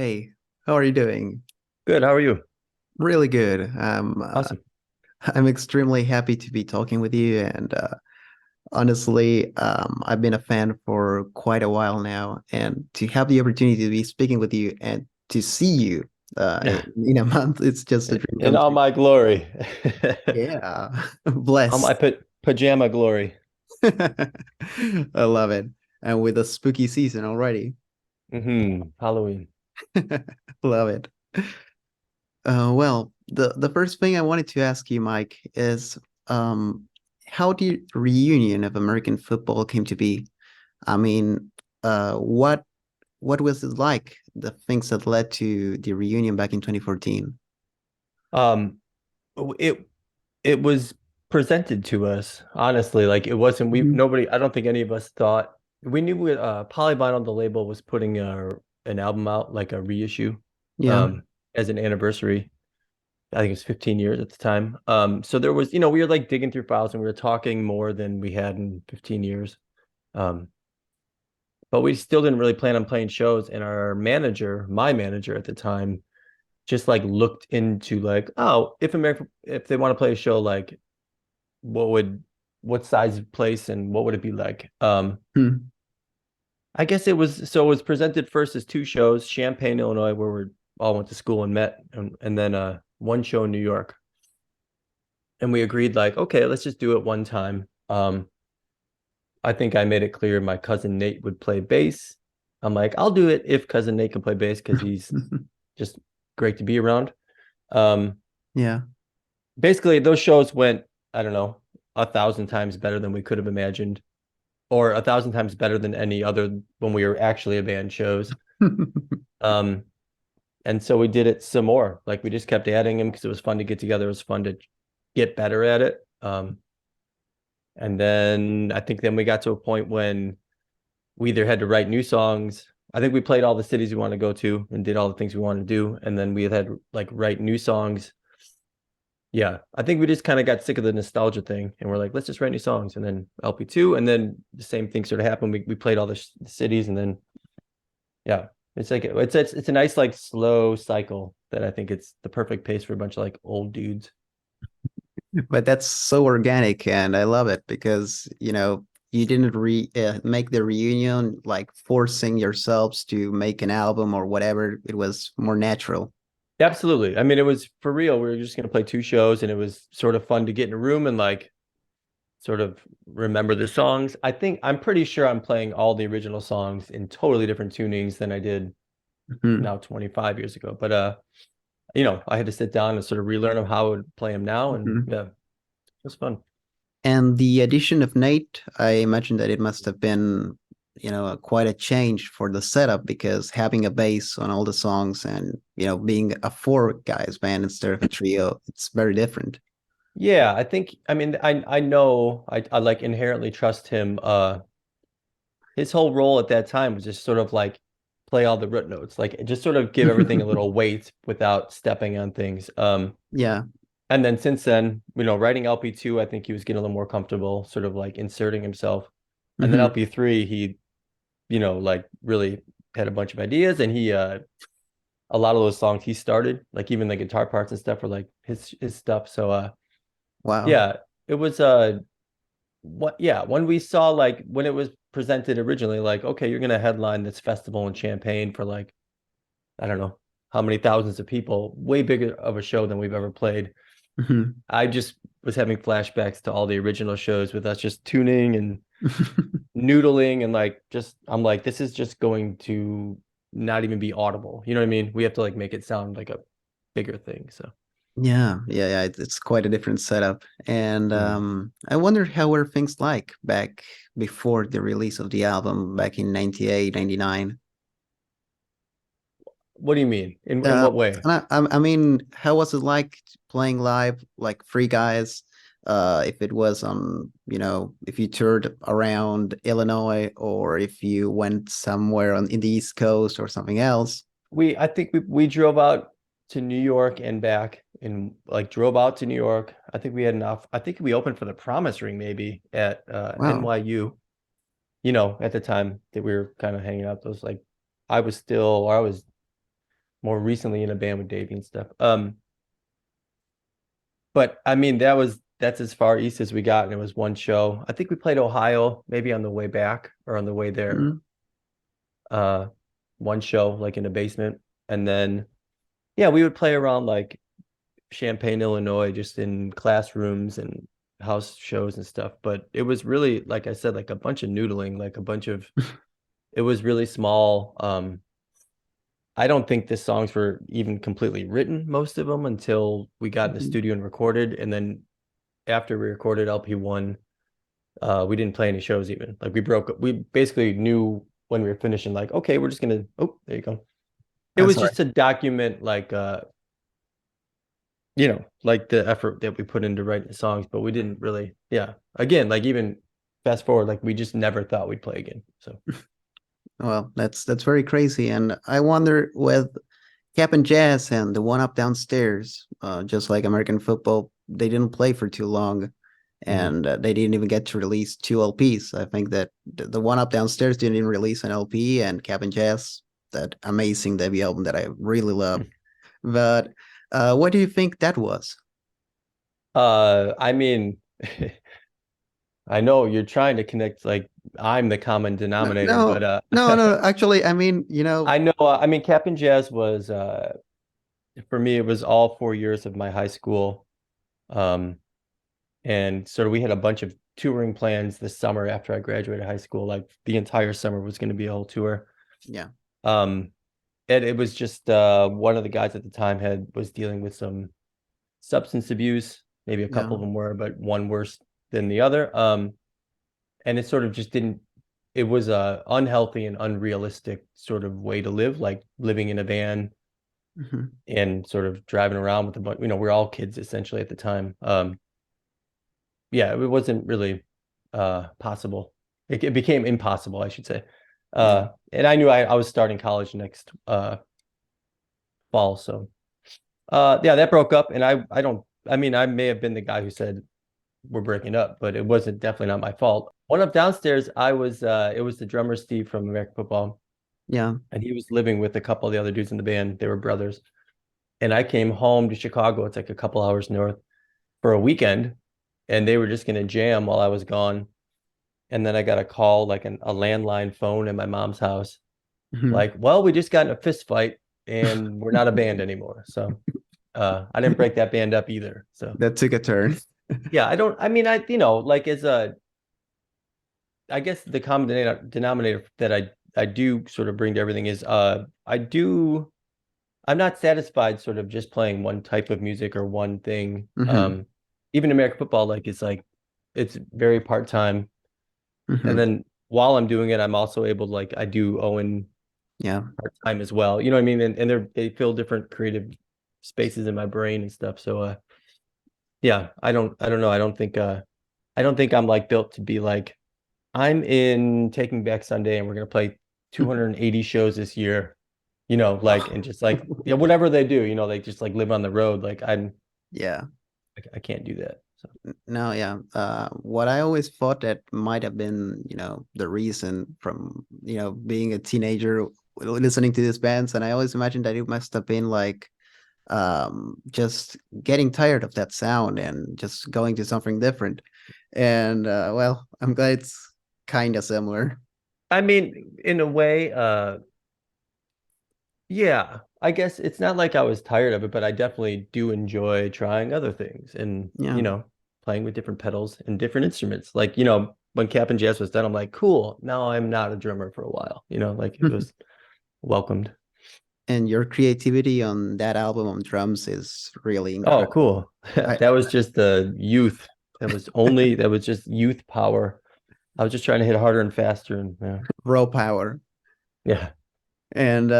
Hey, how are you doing? Good. How are you? Really good. Awesome. I'm extremely happy to be talking with you, and honestly, I've been a fan for quite a while now, and to have the opportunity to be speaking with you and to see you in a month, it's just a dream In come all true. my glory. Yeah, All my blessed. pajama glory. I love it. And with a spooky season already, Halloween. love it. Well, the first thing I wanted to ask you, Mike, is how the reunion of American football came to be. I mean, what was it like? The things that led to the reunion back in 2014. Um, it it was presented to us, honestly. Like it wasn't Mhm. nobody, I don't think any of us thought we knew Polyvinyl, the label, was putting an album out, like a reissue, Yeah. um, as an anniversary. I think it was 15 years at the time. So there was, we were like digging through files and we were talking more than we had in 15 years. Um, but we still didn't really plan on playing shows. And our manager, my manager at the time, just like looked into like, oh, if they want to play a show, like what would what size of place and what would it be like? Hmm. I guess it was presented first as two shows, Champaign, Illinois, where we all went to school and met, and then one show in New York. And we agreed like, okay, let's just do it one time. I think I made it clear my cousin Nate would play bass. I'm like, I'll do it if cousin Nate can play bass because he's just great to be around. Um, Yeah. Basically, those shows went, I don't know, 1,000 times better than we could have imagined, or 1,000 times better than any other when we were actually a band shows. Um, and so we did it some more. Like we just kept adding them because it was fun to get together. It was fun to get better at it. And then I think then we got to a point when we either had to write new songs. I think we played all the cities we wanted to go to and did all the things we wanted to do. And then we had like write new songs. Yeah. I think we just kind of got sick of the nostalgia thing and we're like, let's just write new songs. And then LP2. And then the same thing sort of happened. We played all the cities and then, yeah, it's like, it's a nice, like slow cycle that I think it's the perfect pace for a bunch of like old dudes. But that's so organic, and I love it because, you didn't make the reunion like forcing yourselves to make an album or whatever. It was more natural. Absolutely. I mean, it was for real. We were just going to play two shows and it was sort of fun to get in a room and like sort of remember the songs. I'm pretty sure I'm playing all the original songs in totally different tunings than I did Mhm. now 25 years ago. But I had to sit down and sort of relearn them how I would play them now, and Mhm. yeah, it was fun. And the addition of Nate, I imagine that it must have been, quite a change for the setup because having a bass on all the songs and, being a four guys band instead of a trio, it's very different. Yeah, I mean I know I like inherently trust him. His whole role at that time was just sort of like play all the root notes, like just sort of give everything a little weight without stepping on things. Yeah. And then since then, writing LP2, I think he was getting a little more comfortable, sort of like inserting himself. And then Hmm. LP3, he, like really had a bunch of ideas and he a lot of those songs he started, like even the guitar parts and stuff were like his stuff. So Wow. yeah, it was when we saw like when it was presented originally, like, okay, you're gonna headline this festival in Champaign for like, I don't know how many thousands of people, way bigger of a show than we've ever played. Hmm. I just was having flashbacks to all the original shows with us just tuning and noodling and like just I'm like, this is just going to not even be audible. You know what I mean? We have to like make it sound like a bigger thing. So Yeah. It's quite a different setup. And mm. I wonder how were things like back before the release of the album back in 98, 99. What do you mean? In Uh, what way? I mean, how was it like playing live, like three guys? If it was on, if you toured around Illinois or if you went somewhere in the East Coast or something else. I think we drove out to New York and back and like drove out to New York. I think we had enough. I think we opened for the Promise Ring maybe at Wow. NYU, at the time that we were kind of hanging out. Those like I was still, or I was more recently in a band with Davey and stuff. But I mean, that's as far east as we got, and it was one show. I think we played Ohio, maybe on the way back or on the way there. Mm, Uh, one show like in a basement, and then yeah, we would play around like Champaign, Illinois, just in classrooms and house shows and stuff. But it was really, like I said, like a bunch of noodling, like a bunch of. It was really small. I don't think the songs were even completely written, most of them, until we got in the mhm. studio and recorded. And then after we recorded LP1, we didn't play any shows even. Like we broke up. We basically knew when we were finishing, like, okay, we're just gonna, oh, there you go. It was Sorry. just to document like like the effort that we put into writing the songs, but we didn't really, yeah. Again, like even fast forward, like we just never thought we'd play again. So Well, that's very crazy. And I wonder with Cap and Jazz and the one up downstairs, just like American football, they didn't play for too long, mhm. and they didn't even get to release two LPs. I think that the one up downstairs didn't even release an LP, and Cap and Jazz, that amazing debut album that I really love. But what do you think that was? I mean, I know you're trying to connect like I'm the common No, denominator, but no, no, no. Actually, I mean, I know I mean Captain Jazz was for me it was all 4 years of my high school. Um and sort of we had a bunch of touring plans this summer after I graduated high school. Like the entire summer was going to be a whole tour. yeah, Um and it was just one of the guys at the time had was dealing with some substance abuse. Maybe a yeah, couple of them were, but one worse than the other. And it sort of just didn't. It was a unhealthy and unrealistic sort of way to live, like living in a van hmm, and sort of driving around with a bunch. We're all kids essentially at the time. Yeah, it wasn't really possible. It became impossible, I should say. yeah. And I knew I was starting college next fall, so yeah, that broke up, and I don't. I mean, I may have been the guy who said we're breaking up, but it wasn't definitely not my fault. One up downstairs, I was it was the drummer Steve from American Football, Yeah. and he was living with a couple of the other dudes in the band. They were brothers. And I came home to Chicago. It's like a couple hours north for a weekend, and they were just gonna jam while I was gone. And then I got a call, like a landline phone in my mom's house, Mhm. like, well, we just got in a fist fight and we're not a band anymore. So I didn't break that band up either. So That took a turn. yeah, I don't I mean I like as a I guess the common denominator that I do sort of bring to everything is I'm not satisfied sort of just playing one type of music or one thing. Hmm, Even American football, like it's very part-time. And hmm. then while I'm doing it, I'm also able to like I do Owen Yeah. part-time as well. You know what I mean? And they fill different creative spaces in my brain and stuff. So yeah, I don't know. I don't think I'm like built to be like I'm in Taking Back Sunday and we're gonna play 280 shows this year, like and just like yeah, whatever they do, they just like live on the road. Like Yeah. I can't do that. So No, yeah. What I always thought that might have been, the reason from, being a teenager listening to these bands, and I always imagined that it must have been like just getting tired of that sound and just going to something different. And well, I'm glad it's kind of similar. I mean, in a way, yeah, I guess it's not like I was tired of it, but I definitely do enjoy trying other things and, Yeah. playing with different pedals and different instruments. Like, when Cap and Jazz was done, I'm like, cool, now I'm not a drummer for a while, like it was welcomed. And your creativity on that album on drums is really Oh, incredible. cool. I That was just the youth. That was just youth power. I was just trying to hit harder and faster and yeah. Raw power. Yeah. And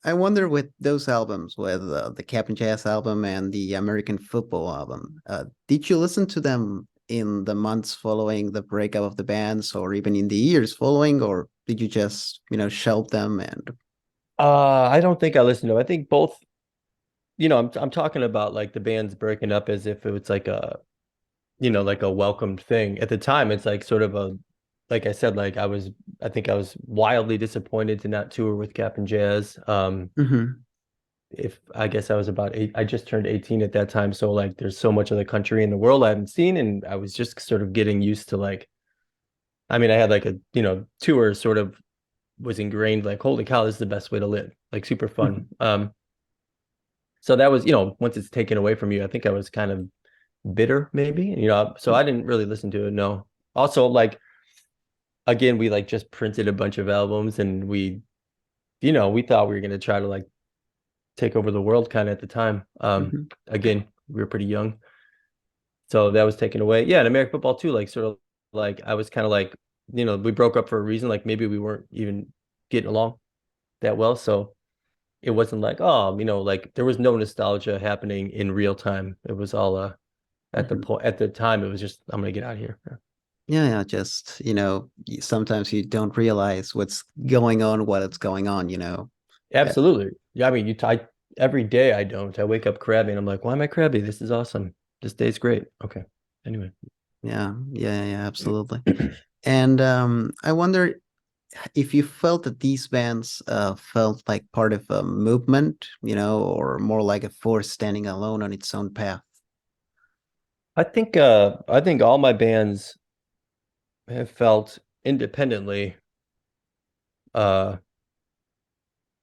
I wonder with those albums, with the Captain Jazz album and the American Football album, did you listen to them in the months following the breakup of the bands, or even in the years following, or did you just, shelve them and? I don't think I listened to them. I think both, I'm talking about like the bands breaking up as if it was like like a welcomed thing. At the time, it's like sort of like I said, like I think I was wildly disappointed to not tour with Captain Jazz. Mhm. if I guess I was about eight, I just turned 18 at that time. So like there's so much of the country in the world I haven't seen. And I was just sort of getting used to like, I mean, I had like a, tour sort of was ingrained like, holy cow, this is the best way to live. Like super fun. So that was, once it's taken away from you, I think I was kind of bitter maybe, so I didn't really listen to it. No. Also, like, again, we like just printed a bunch of albums and we thought we were going to try to like take over the world kind of at the time. Mhm. Again, we were pretty young. So that was taken away. Yeah, and American football too, like sort of like I was kind of like, we broke up for a reason. Like maybe we weren't even getting along that well. So it wasn't like, oh, like there was no nostalgia happening in real time. It was all at the Mhm. point at the time, it was just I'm gonna get out of here. Yeah, yeah, just, sometimes you don't realize what's going on while it's going on, Yeah. Absolutely. Yeah, I mean, every day I don't. I wake up crabby and I'm like, why am I crabby? This is awesome. This day's great. Okay. Anyway. Yeah, yeah, yeah, absolutely. And I wonder if you felt that these bands felt like part of a movement, or more like a force standing alone on its own path. I think all my bands have felt independently, uh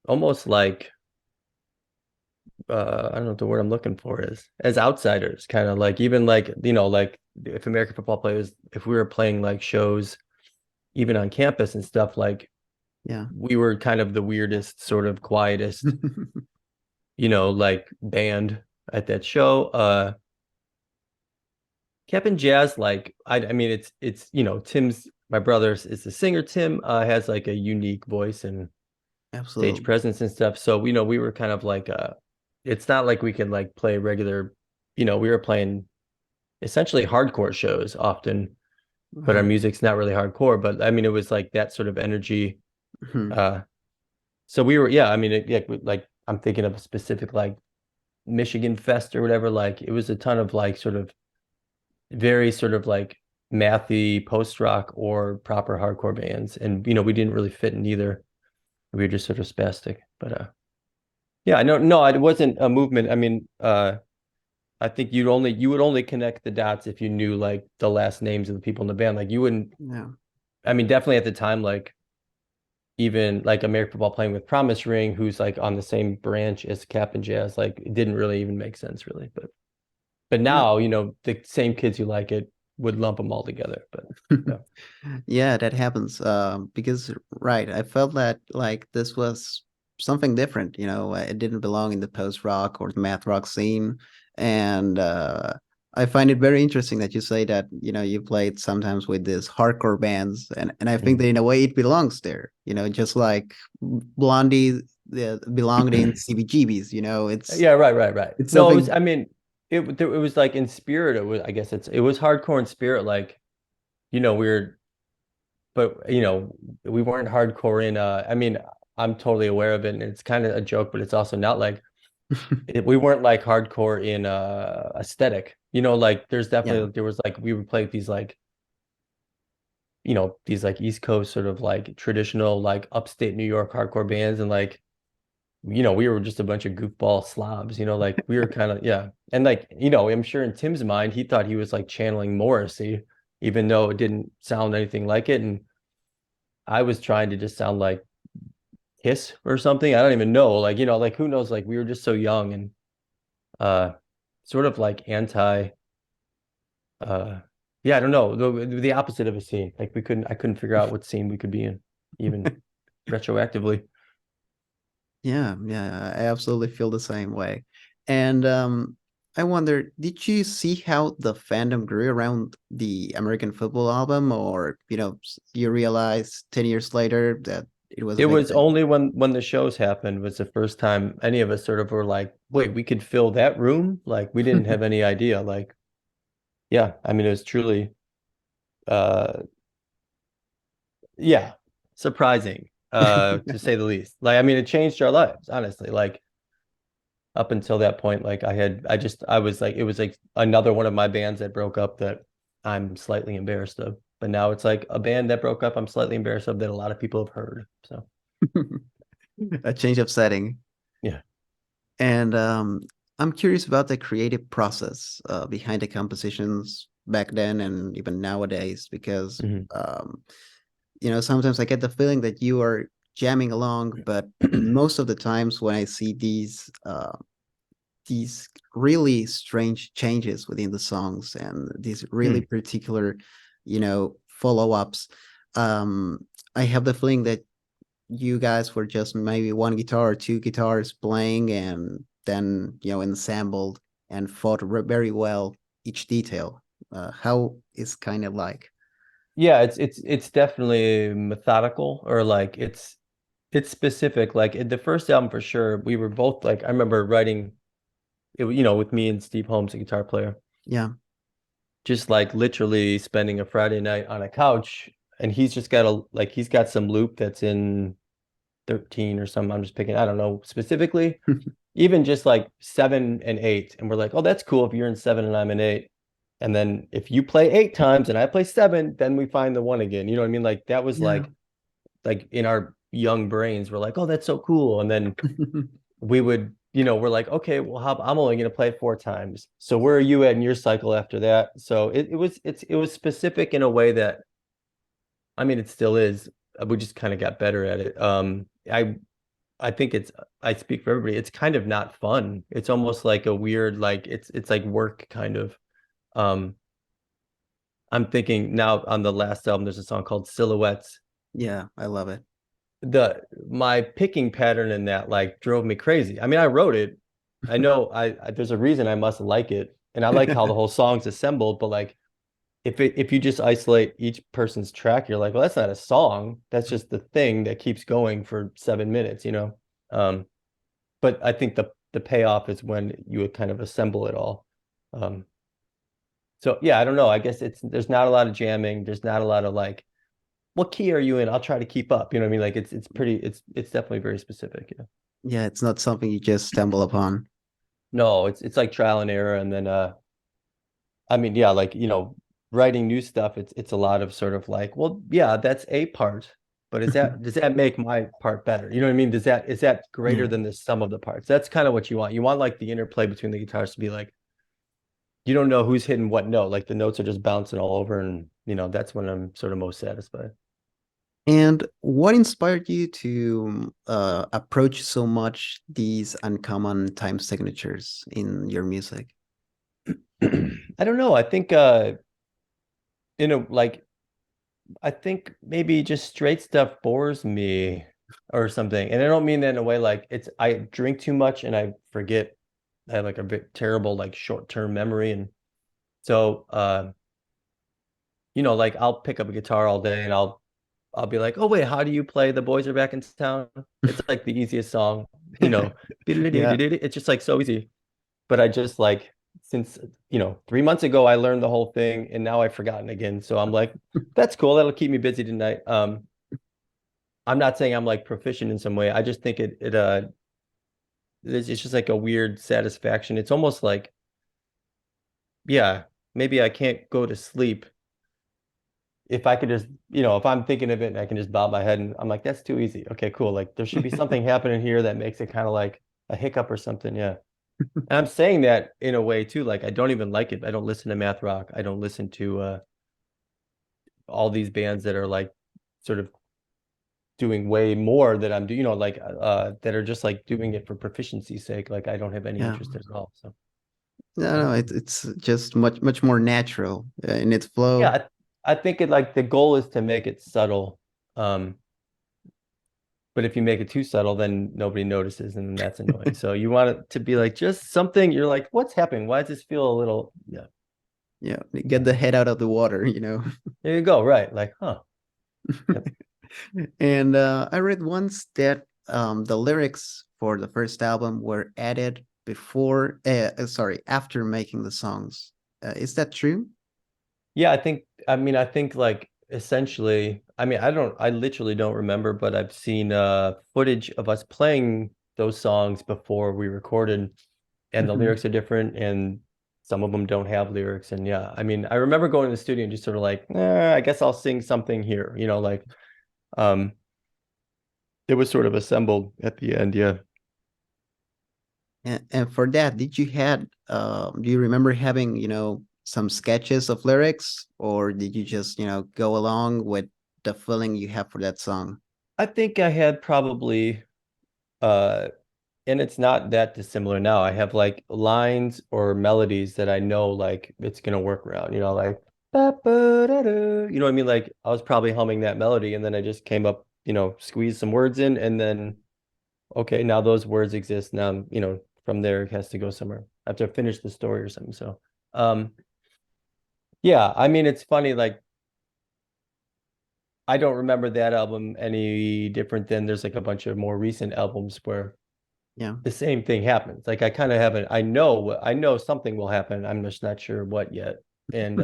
almost like I don't know what the word I'm looking for is, as outsiders, kind of like, even like, like if American football players, if we were playing like shows even on campus and stuff, like Yeah. we were kind of the weirdest, sort of quietest, like band at that show. Cap'n Jazz, like I mean, it's Tim's, my brother's is the singer. Tim has like a unique voice and stage Absolutely. presence and stuff. So we were kind of like it's not like we could like play regular, we were playing essentially hardcore shows often, but our Uh-huh. music's not really hardcore. But I mean, it was like that sort of energy. Mhm. Uh, so we were, yeah. I mean, yeah, like I'm thinking of a specific like Michigan Fest or whatever. Like it was a ton of like sort of very sort of like mathy post rock or proper hardcore bands, and we didn't really fit in either. We were just sort of spastic, but yeah, I know, no, it wasn't a movement. I mean, I think you would only connect the dots if you knew like the last names of the people in the band. Like you wouldn't. Yeah. I mean, definitely at the time, like even like American football playing with Promise Ring, who's like on the same branch as Captain Jazz, like it didn't really even make sense, really. But No. now, the same kids who like it would lump them all together. But yeah. Yeah, that happens. Because right, I felt that like this was something different. It didn't belong in the post rock or the math rock scene, and I find it very interesting that you say that you played sometimes with these hardcore bands, and I think Mm. that in a way it belongs there. Just like Blondie belonged in CBGBs. It's Yeah, right, right, right. it's No, it was, something. I mean, it was like in spirit, it was, I guess it was hardcore in spirit, like, we were, but we weren't hardcore in I mean, I'm totally aware of it and it's kind of a joke, but it's also not like we weren't like hardcore in aesthetic. Like Yeah. there was like we would play these like, these like East Coast sort of like traditional like upstate New York hardcore bands, and like we were just a bunch of goofball slobs, like we were kind of, yeah. And like, I'm sure in Tim's mind, he thought he was like channeling Morrissey, even though it didn't sound anything like it. And I was trying to just sound like Kiss or something. I don't even know. Like, like who knows? Like we were just so young and uh sort of like anti uh yeah, I don't know. The opposite of a scene. Like I couldn't figure out what scene we could be in, even retroactively. Yeah, yeah, I absolutely feel the same way. And I wonder, did you see how the fandom grew around the American football album, or you realize 10 years later that it was a It big was thing? only when the shows happened was the first time any of us sort of were like, wait, we could fill that room? Like we didn't have any idea. Like, yeah, I mean it was truly uh yeah, surprising, to say the least. Like, I mean, it changed our lives, honestly. Like up until that point, like I was like, it was like another one of my bands that broke up that I'm slightly embarrassed of. But now it's like a band that broke up I'm slightly embarrassed of that a lot of people have heard. So A change of setting. yeah. And I'm curious about the creative process behind the compositions back then and even nowadays, because Mhm. sometimes I get the feeling that you are jamming along, but most of the times when I see these really strange changes within the songs and these really Hmm. particular, follow-ups, um, I have the feeling that you guys were just maybe one guitar or two guitars playing and then, ensembled and fought very well each detail. How is kind of like? Yeah, it's definitely methodical, or like it's specific. Like in the first album for sure, we were both like, I remember writing it, with me and Steve Holmes, a guitar player, Yeah. just like literally spending a Friday night on a couch, and he's got some loop that's in 13 or something. I'm just picking, I don't know specifically, even just like 7 and 8. And we're like, oh, that's cool if you're in 7 and I'm in 8. And then if you play 8 times and I play 7, then we find the one again. You know what I mean? Like that was Yeah. like in our young brains, we're like, oh, that's so cool. And then we would, we're like, okay, well, I'm only going to play 4 times. So where are you at in your cycle after that? So it was specific in a way that, I mean, it still is. We just kind of got better at it. I think I speak for everybody. It's kind of not fun. It's almost like a weird, like it's like work kind of. Um, I'm thinking now on the last album, there's a song called Silhouettes. Yeah, I love it. My picking pattern in that like drove me crazy. I mean, I wrote it. I know there's a reason I must like it. And I like how the whole song's assembled, but like if you just isolate each person's track, you're like, well, that's not a song. That's just the thing that keeps going for 7 minutes. Um, but I think the payoff is when you would kind of assemble it all. Um, so yeah, I don't know. I guess there's not a lot of jamming. There's not a lot of like, what key are you in? I'll try to keep up. You know what I mean? Like it's definitely very specific. Yeah. Yeah, it's not something you just stumble upon. No, it's like trial and error, and then I mean, yeah, like writing new stuff. It's a lot of sort of like, well, yeah, that's a part, but does that make my part better? You know what I mean? Is that greater Yeah. than the sum of the parts? That's kind of what you want. You want like the interplay between the guitars to be like, you don't know who's hitting what note. Like the notes are just bouncing all over, and that's when I'm sort of most satisfied. And what inspired you to approach so much these uncommon time signatures in your music? I don't know. I think like I think maybe just straight stuff bores me or something. And I don't mean that in a way like I drink too much and I forget. I have like a bit terrible like short-term memory. And so like I'll pick up a guitar all day and I'll be like, oh wait, how do you play The Boys Are Back in Town? It's like the easiest song, you know. Yeah. It's just like so easy. But I just like since 3 months ago I learned the whole thing and now I've forgotten again. So I'm like, that's cool. That'll keep me busy tonight. I'm not saying I'm like proficient in some way. I just think it's just like a weird satisfaction. It's almost like, yeah, maybe I can't go to sleep if I could just, if I'm thinking of it and I can just bob my head and I'm like, that's too easy. Okay, cool. Like there should be something happening here that makes it kind of like a hiccup or something. Yeah. And I'm saying that in a way too, like I don't even like it. I don't listen to math rock. I don't listen to all these bands that are like sort of doing way more that I'm doing, like that are just like doing it for proficiency's sake. Like I don't have any Yeah. interest at all. So No, yeah, no, it's just much more natural in its yeah, flow. I think it like the goal is to make it subtle. Um, but if you make it too subtle, then nobody notices, and then that's annoying. So you want it to be like just something. You're like, what's happening? Why does this feel a little? Yeah, Yeah, get the head out of the water. there you go. Right, like, huh? Yep. And I read once that the lyrics for the first album were added sorry, after making the songs. Is that true? Yeah, I think like essentially, I mean, I literally don't remember, but I've seen footage of us playing those songs before we recorded, and the Mhm. lyrics are different, and some of them don't have lyrics. And yeah, I mean, I remember going to the studio and just sort of like, I guess I'll sing something here, like um it was sort of assembled at the end, yeah. And for that, did you had do you remember having, some sketches of lyrics, or did you just, go along with the feeling you have for that song? I think I had probably uh and it's not that dissimilar now. I have like lines or melodies that I know like it's gonna work around, like ba, ba, da, da. You know what I mean? Like I was probably humming that melody and then I just came up, squeezed some words in and then okay, now those words exist. Now, from there it has to go somewhere. I have to finish the story or something. So yeah, I mean it's funny, like I don't remember that album any different than there's like a bunch of more recent albums where Yeah. the same thing happens. Like I kind of have an I know something will happen. I'm just not sure what yet. And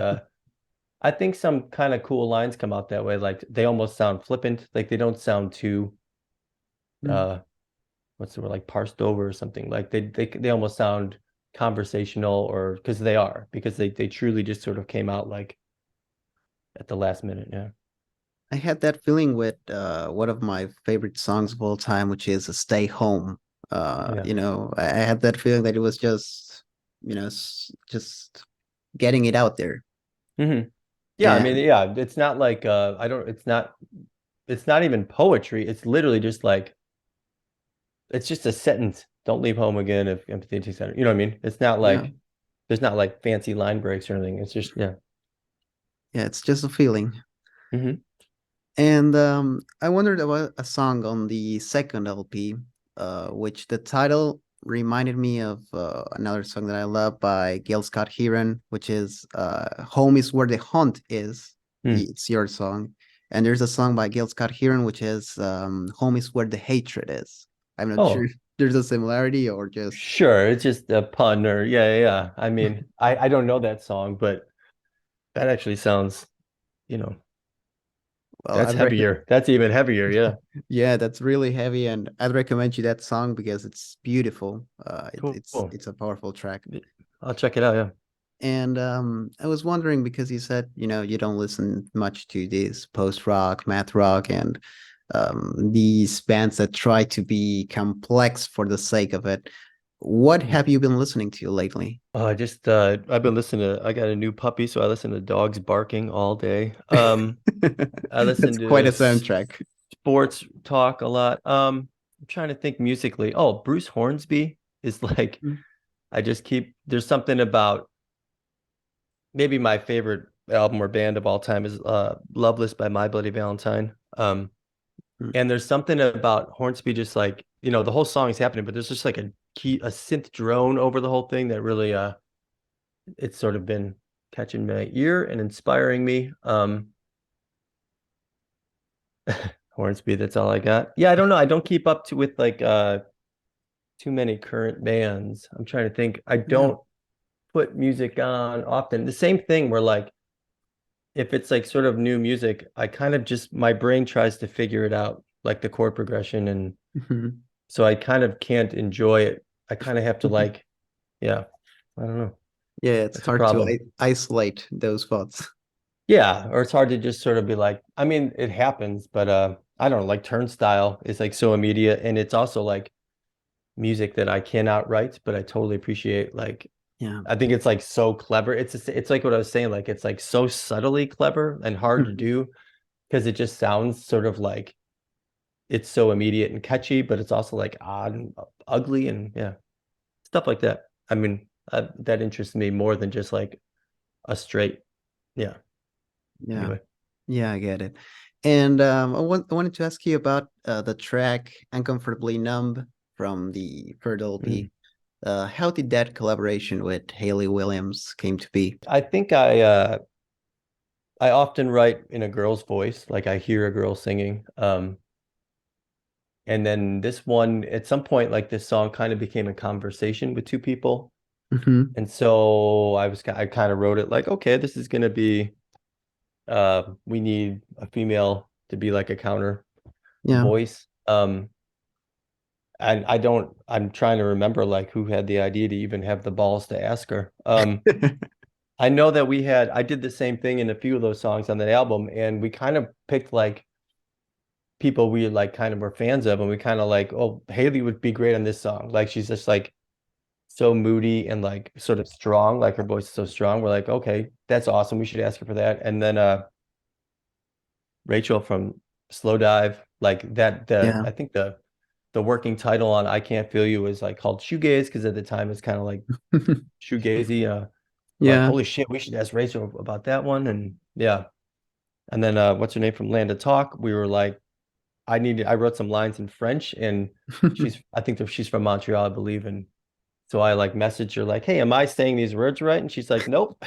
I think some kind of cool lines come out that way. Like they almost sound flippant. Like they don't sound too Mm. uh what's the word, like parsed over or something. Like they almost sound conversational or because they truly just sort of came out like at the last minute. Yeah. I had that feeling with one of my favorite songs of all time, which is "Stay Home." Oh yeah. I had that feeling that it was just, just getting it out there. Hmm. Yeah, I mean, And yeah, it's not like I don't it's not even poetry. It's literally just like it's just a sentence. Don't leave home again if empathy takes center. You know what I mean? It's not yeah, like there's not like fancy line breaks or anything. It's just yeah. yeah, it's just a feeling. Hmm. And I wondered about a song on the second LP, which the title reminded me of another song that I love by Gail Scott Heron, which is "Home is Where the Hunt Is." Hmm. It's your song. And there's a song by Gail Scott Heron, which is "Home is Where the Hatred Is." I'm not sure Oh, if there's a similarity or just, sure. It's just a pun or yeah. I mean, I don't know that song, but that actually sounds, you know, well, that's I'd recommend. heavier. That's even heavier. Yeah. Yeah, that's really heavy, and I'd recommend you that song because it's beautiful. Cool. It's a powerful track. I'll check it out. Yeah. And I was wondering because you said, you don't listen much to this post rock, math rock, and these bands that try to be complex for the sake of it. What Mhm. have you been listening to lately? Oh, I've been listening to I got a new puppy, so I listen to dogs barking all day. I That's listen quite to a soundtrack. sports talk a lot. I'm trying to think musically. Oh, Bruce Hornsby is like I just keep there's something about maybe my favorite album or band of all time is Loveless by My Bloody Valentine. Mhm. And there's something about Hornsby just like, the whole song is happening, but there's just like a synth drone over the whole thing that really it's sort of been catching my ear and inspiring me. Hornsby, that's all I got. Yeah, I don't know. I don't keep up to with like too many current bands. I'm trying to think. I Yeah. don't put music on often. The same thing where like if it's like sort of new music, I kind of just my brain tries to figure it out, like the chord progression, and Mhm. so I kind of can't enjoy it. I kind of have to like, yeah, I don't know. Yeah, it's That's a hard to problem. isolate those thoughts. Yeah, or it's hard to just sort of be like, I mean, it happens, but I don't know, like Turnstile is like so immediate and it's also like music that I cannot write, but I totally appreciate like Yeah. I think it's like so clever. It's like what I was saying, like it's like so subtly clever and hard to do because it just sounds sort of like it's so immediate and catchy, but it's also like odd and ugly and yeah, stuff like that. I mean, that interests me more than just like a straight, yeah. Yeah. Anyway. Yeah, I get it. And I wanted to ask you about the track "Uncomfortably Numb" from the third Mm. LP. How did that collaboration with Haley Williams came to be? I think I often write in a girl's voice, like I hear a girl singing. And then this one, at some point, like this song kind of became a conversation with two people. Hmm. And so I kind of wrote it like, okay, this is gonna be we need a female to be like a counter Yeah. voice. And I'm trying to remember like who had the idea to even have the balls to ask her. I know that I did the same thing in a few of those songs on that album, and we kind of picked like people we like kind of were fans of, and we kind of like, oh, Haley would be great on this song. Like she's just like so moody and like sort of strong, like her voice is so strong. We're like, okay, that's awesome. We should ask her for that. And then Rachel from Slow Dive, like that the Yeah. I think the working title on I Can't Feel You is like called Shoegaze because at the time it's kind of like shoegazy. Like, Yeah. holy shit, we should ask Rachel about that one. And yeah. And then what's her name from Land of Talk? We were like, I wrote some lines in French and I think that she's from Montreal, I believe. And so I like messaged her like, hey, am I saying these words right? And she's like, nope.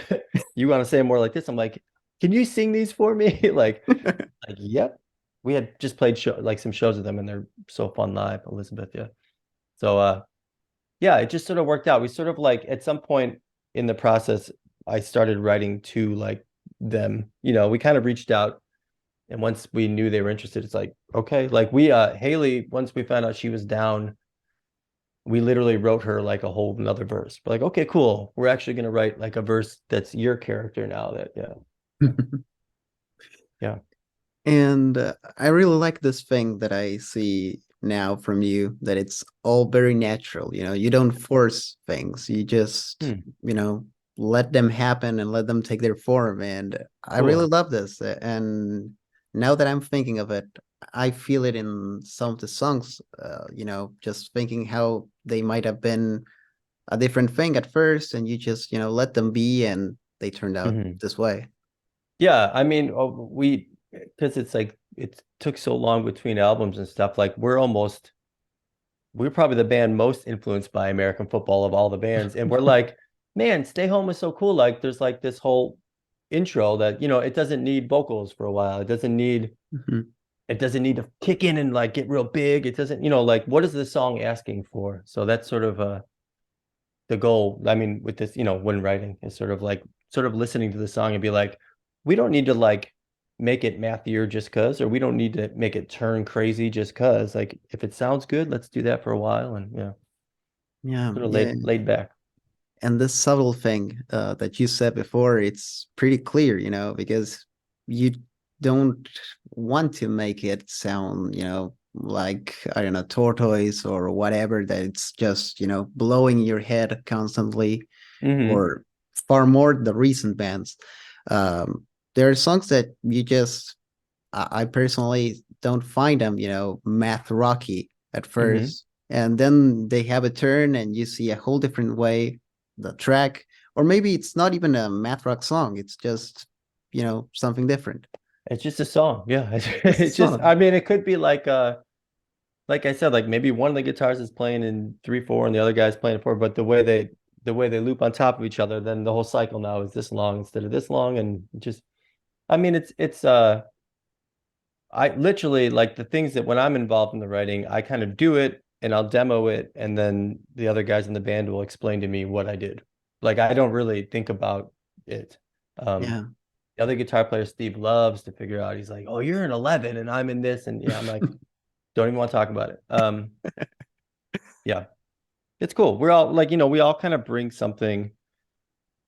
You want to say more like this? I'm like, can you sing these for me? Like, yep. We had just played like some shows with them and they're so fun live, Elizabeth. Yeah. So yeah, it just sort of worked out. We sort of like at some point in the process, I started writing to like them. We kind of reached out and once we knew they were interested, it's like, okay. Like we Haley, once we found out she was down, we literally wrote her like a whole another verse. We're like, okay, cool. We're actually gonna write like a verse that's your character now. That yeah. Yeah. Yeah. And I really like this thing that I see now from you, that it's all very natural. You don't force things. You just, Hmm, let them happen and let them take their form. And I really cool. love this. And now that I'm thinking of it, I feel it in some of the songs, just thinking how they might have been a different thing at first, and you just, let them be, and they turned out Mhm. this way. Yeah, I mean, we because it's like it took so long between albums and stuff. Like we're probably the band most influenced by American football of all the bands, and we're like, man, Stay Home is so cool. Like there's like this whole intro that it doesn't need vocals for a while. Mhm. It doesn't need to kick in and like get real big. It doesn't, like what is the song asking for? So that's sort of the goal. I mean, with this, when writing is sort of listening to the song and be like, we don't need to like make it mathier just cause, or we don't need to make it turn crazy just cause. Like if it sounds good, let's do that for a while and yeah, Yeah, sort of yeah. laid back. And this subtle thing that you said before, it's pretty clear, because you don't want to make it sound, like, I don't know, tortoise or whatever, that it's just, blowing your head constantly, Hmm. or far more the recent bands. There are songs that you just, I personally don't find them, math rocky at Hmm. first. And then they have a turn and you see a whole different way the track, or maybe it's not even a math rock song. It's just, something different. It's just a song. Yeah. Just a It's just, I song. mean, it could be like I said, like maybe one of the guitars is playing in 3/4 and the other guy's playing in 4, but the way they loop on top of each other, then the whole cycle now is this long instead of this long. And just I mean it's I literally like the things that when I'm involved in the writing, I kind of do it and I'll demo it and then the other guys in the band will explain to me what I did. Like I don't really think about it. Um Yeah. the other guitar player, Steve, loves to figure out. He's like, "Oh, you're in 11 and I'm in this." And yeah, I'm like, don't even want to talk about it. Yeah, it's cool. We're all like, we all kind of bring something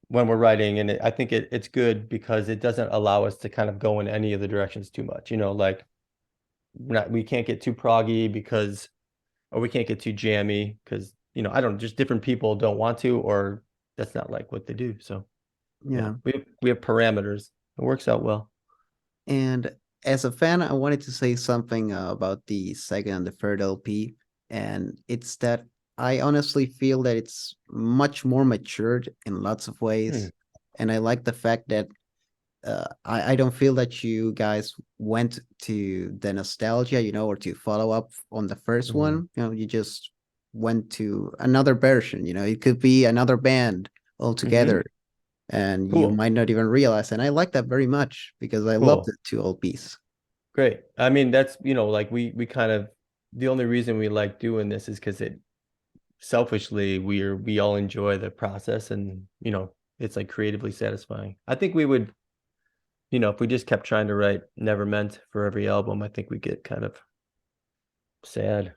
when we're writing, and I think it's good because it doesn't allow us to kind of go in any of the directions too much. Like we can't get too proggy or we can't get too jammy because I don't just different people don't want to, or that's not like what they do. So yeah, Yeah. we have parameters. It works out well. And as a fan, I wanted to say something about the second and the third LP. And it's that I honestly feel that it's much more matured in lots of Hmm. ways. And I like the fact that I don't feel that you guys went to the nostalgia, or to follow up on the first Hmm. one. You just went to another version. It could be another band Hmm. altogether, and you Cool. might not even realize. And I like that very much because I love Cool. the two LPs. Great. I mean, that's, like we kind of the only reason we like doing this is because it selfishly we all enjoy the process and it's like creatively satisfying. I think we would, if we just kept trying to write never meant for every album, I think we get kind of sad.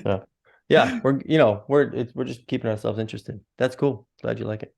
So, yeah, we're just keeping ourselves interested. That's cool. Glad you like it.